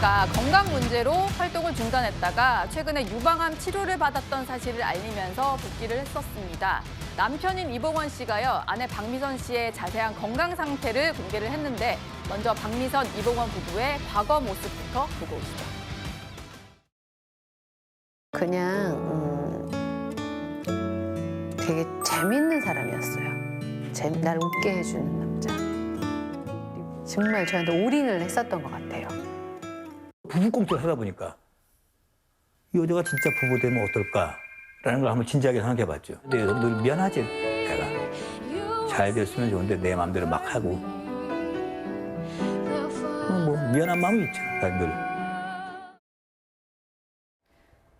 씨가 건강 문제로 활동을 중단했다가 최근에 유방암 치료를 받았던 사실을 알리면서 복귀를 했었습니다. 남편인 이봉원 씨가요, 아내 박미선 씨의 자세한 건강 상태를 공개를 했는데 먼저 박미선, 이봉원 부부의 과거 모습부터 보고 오시죠. 그냥 되게 재밌는 사람이었어요. 날 웃게 해주는 남자. 정말 저한테 올인을 했었던 것 같아요. 부부꿈틀 하다 보니까 이 여자가 진짜 부부 되면 어떨까라는 걸 한번 진지하게 생각해봤죠. 근데 여러분들 미안하지, 내가. 잘 됐으면 좋은데 내 마음대로 막 하고. 뭐 미안한 마음이 있죠, 늘.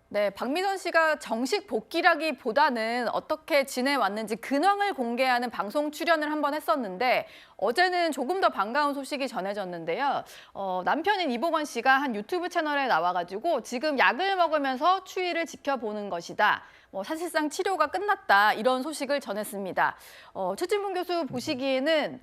네, 박미선 씨가 정식 복귀라기보다는 어떻게 지내왔는지 근황을 공개하는 방송 출연을 한번 했었는데 어제는 조금 더 반가운 소식이 전해졌는데요. 남편인 이봉원 씨가 한 유튜브 채널에 나와가지고 지금 약을 먹으면서 추위를 지켜보는 것이다. 사실상 치료가 끝났다. 이런 소식을 전했습니다. 최진봉 교수 보시기에는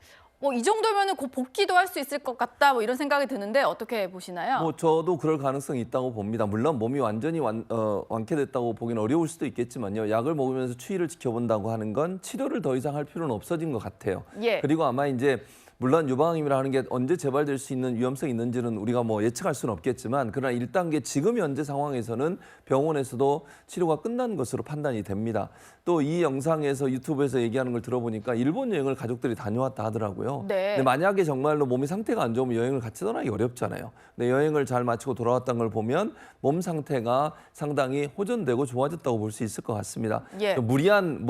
이 정도면은 곧 복귀도 할 수 있을 것 같다, 이런 생각이 드는데 어떻게 보시나요? 저도 그럴 가능성이 있다고 봅니다. 물론 몸이 완전히 완쾌됐다고 보기는 어려울 수도 있겠지만요. 약을 먹으면서 추위를 지켜본다고 하는 건 치료를 더 이상 할 필요는 없어진 것 같아요. 예. 그리고 아마 이제 물론 유방암이라는 게 언제 재발될 수 있는 위험성이 있는지는 우리가 예측할 수는 없겠지만 그러나 1단계 지금 현재 상황에서는 병원에서도 치료가 끝난 것으로 판단이 됩니다. 또 이 영상에서 유튜브에서 얘기하는 걸 들어보니까 일본 여행을 가족들이 다녀왔다 하더라고요. 네. 근데 만약에 정말로 몸이 상태가 안 좋으면 여행을 같이 떠나기 어렵잖아요. 근데 여행을 잘 마치고 돌아왔다는 걸 보면 몸 상태가 상당히 호전되고 좋아졌다고 볼 수 있을 것 같습니다. 예. 무리한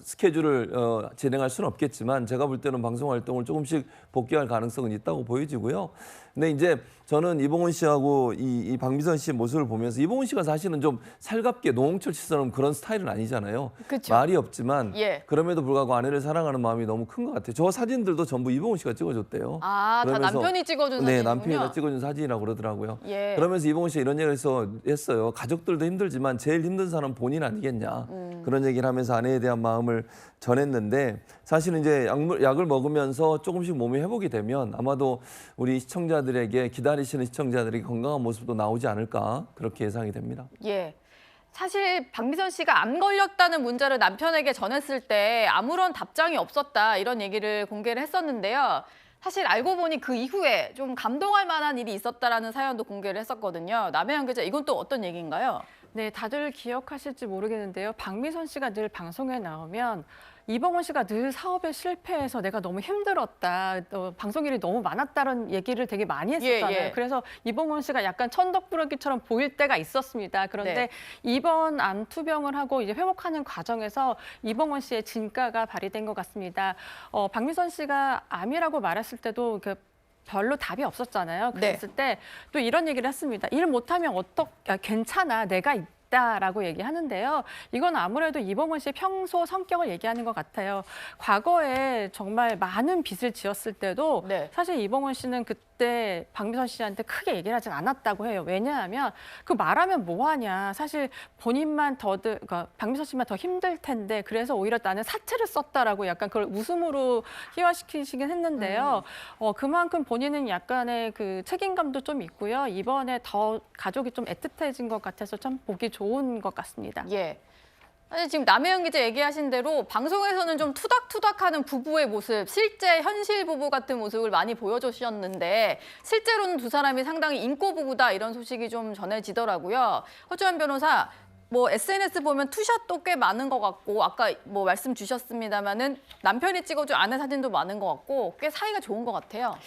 스케줄을 진행할 수는 없겠지만 제가 볼 때는 방송 활동을 조금씩 복귀할 가능성은 있다고 보여지고요. 근데 이제 저는 이봉원 씨하고 이 박미선 씨의 모습을 보면서 이봉원 씨가 사실은 좀 살갑게 노홍철 씨처럼 그런 스타일은 아니잖아요. 그쵸. 말이 없지만 예. 그럼에도 불구하고 아내를 사랑하는 마음이 너무 큰 것 같아요. 저 사진들도 전부 이봉원 씨가 찍어줬대요. 다 그러면서 남편이 찍어준 네, 사진이군요. 남편이 찍어준 사진이라고 그러더라고요. 예. 그러면서 이봉원 씨가 이런 얘기를 했어요. 가족들도 힘들지만 제일 힘든 사람은 본인 아니겠냐. 그런 얘기를 하면서 아내에 대한 마음을 전했는데 사실은 이제 약을 먹으면서 조금씩 몸이 회복이 되면 아마도 우리 시청자들에게 기다리시는 시청자들에게 건강한 모습도 나오지 않을까 그렇게 예상이 됩니다. 예. 사실 박미선 씨가 암 걸렸다는 문자를 남편에게 전했을 때 아무런 답장이 없었다, 이런 얘기를 공개를 했었는데요. 사실 알고 보니 그 이후에 좀 감동할 만한 일이 있었다라는 사연도 공개를 했었거든요. 남혜연 기자, 이건 또 어떤 얘기인가요? 네, 다들 기억하실지 모르겠는데요. 박미선 씨가 늘 방송에 나오면 이봉원 씨가 늘 사업에 실패해서 내가 너무 힘들었다, 방송 일이 너무 많았다는 얘기를 되게 많이 했었잖아요. 예. 그래서 이봉원 씨가 약간 천덕꾸러기처럼 보일 때가 있었습니다. 그런데 네. 이번 암 투병을 하고 이제 회복하는 과정에서 이봉원 씨의 진가가 발휘된 것 같습니다. 박미선 씨가 암이라고 말했을 때도 별로 답이 없었잖아요. 그랬을 때 또 이런 얘기를 했습니다. 일 못하면 괜찮아, 내가 있다라고 얘기하는데요. 이건 아무래도 이봉원 씨의 평소 성격을 얘기하는 것 같아요. 과거에 정말 많은 빚을 지었을 때도 네. 사실 이봉원 씨는 그때 박미선 씨한테 크게 얘기를 하지 않았다고 해요. 왜냐하면 그 말하면 뭐하냐. 사실 본인만 그러니까 박미선 씨만 더 힘들 텐데 그래서 오히려 나는 사채를 썼다라고 약간 그걸 웃음으로 희화시키시긴 했는데요. 그만큼 본인은 약간의 그 책임감도 좀 있고요. 이번에 더 가족이 좀 애틋해진 것 같아서 참 보기 좋은 것 같습니다. 예. 사실 지금 남혜연 기자 얘기하신 대로 방송에서는 좀 투닥투닥하는 부부의 모습, 실제 현실 부부 같은 모습을 많이 보여주셨는데 실제로는 두 사람이 상당히 인고 부부다, 이런 소식이 좀 전해지더라고요. 허주환 변호사, SNS 보면 투샷도 꽤 많은 것 같고 아까 말씀 주셨습니다마는 남편이 찍어준 아내 사진도 많은 것 같고 꽤 사이가 좋은 것 같아요.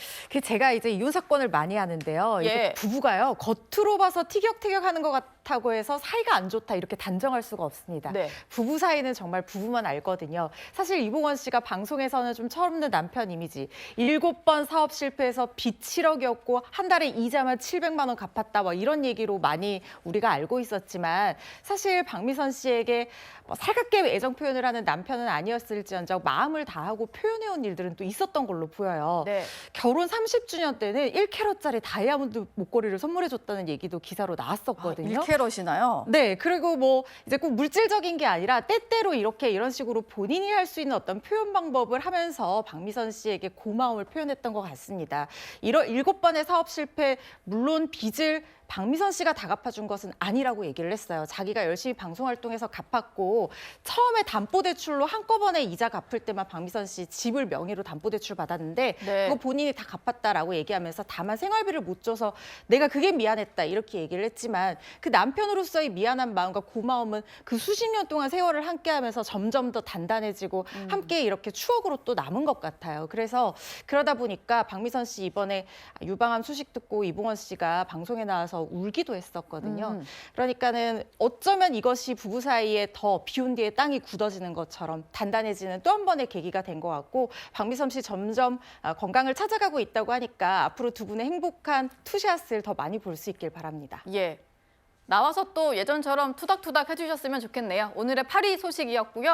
제가 이제 이혼 사건을 많이 하는데요. 예. 이게 부부가요, 겉으로 봐서 티격태격하는 것 같다고 해서 사이가 안 좋다 이렇게 단정할 수가 없습니다. 네. 부부 사이는 정말 부부만 알거든요. 사실 이봉원 씨가 방송에서는 좀 철없는 남편 이미지, 7번 사업 실패해서 빚 7억이었고 한 달에 이자만 700만 원 갚았다, 이런 얘기로 많이 우리가 알고 있었지만 사실 박미선 씨에게 살갑게 애정 표현을 하는 남편은 아니었을지언정 마음을 다하고 표현해온 일들은 또 있었던 걸로 보여요. 네. 결혼 30주년 때는 1캐럿짜리 다이아몬드 목걸이를 선물해줬다는 얘기도 기사로 나왔었거든요. 1캐럿 이러시나요? 네, 그리고 뭐 이제 꼭 물질적인 게 아니라 때때로 이런 식으로 본인이 할 수 있는 어떤 표현 방법을 하면서 박미선 씨에게 고마움을 표현했던 것 같습니다. 이런 7번의 사업 실패, 물론 빚을 박미선 씨가 다 갚아준 것은 아니라고 얘기를 했어요. 자기가 열심히 방송 활동해서 갚았고 처음에 담보대출로 한꺼번에 이자 갚을 때만 박미선 씨 집을 명의로 담보대출 받았는데 네. 그거 본인이 다 갚았다라고 얘기하면서 다만 생활비를 못 줘서 내가 그게 미안했다 이렇게 얘기를 했지만 그 남편으로서의 미안한 마음과 고마움은 그 수십 년 동안 세월을 함께하면서 점점 더 단단해지고 함께 이렇게 추억으로 또 남은 것 같아요. 그래서 그러다 보니까 박미선 씨 이번에 유방암 소식 듣고 이봉원 씨가 방송에 나와서 울기도 했었거든요. 그러니까는 어쩌면 이것이 부부 사이에 더 비운 뒤에 땅이 굳어지는 것처럼 단단해지는 또 한 번의 계기가 된 것 같고 박미선 씨 점점 건강을 찾아가고 있다고 하니까 앞으로 두 분의 행복한 투샷을 더 많이 볼 수 있길 바랍니다. 예. 나와서 또 예전처럼 투닥투닥 해주셨으면 좋겠네요. 오늘의 파리 소식이었고요.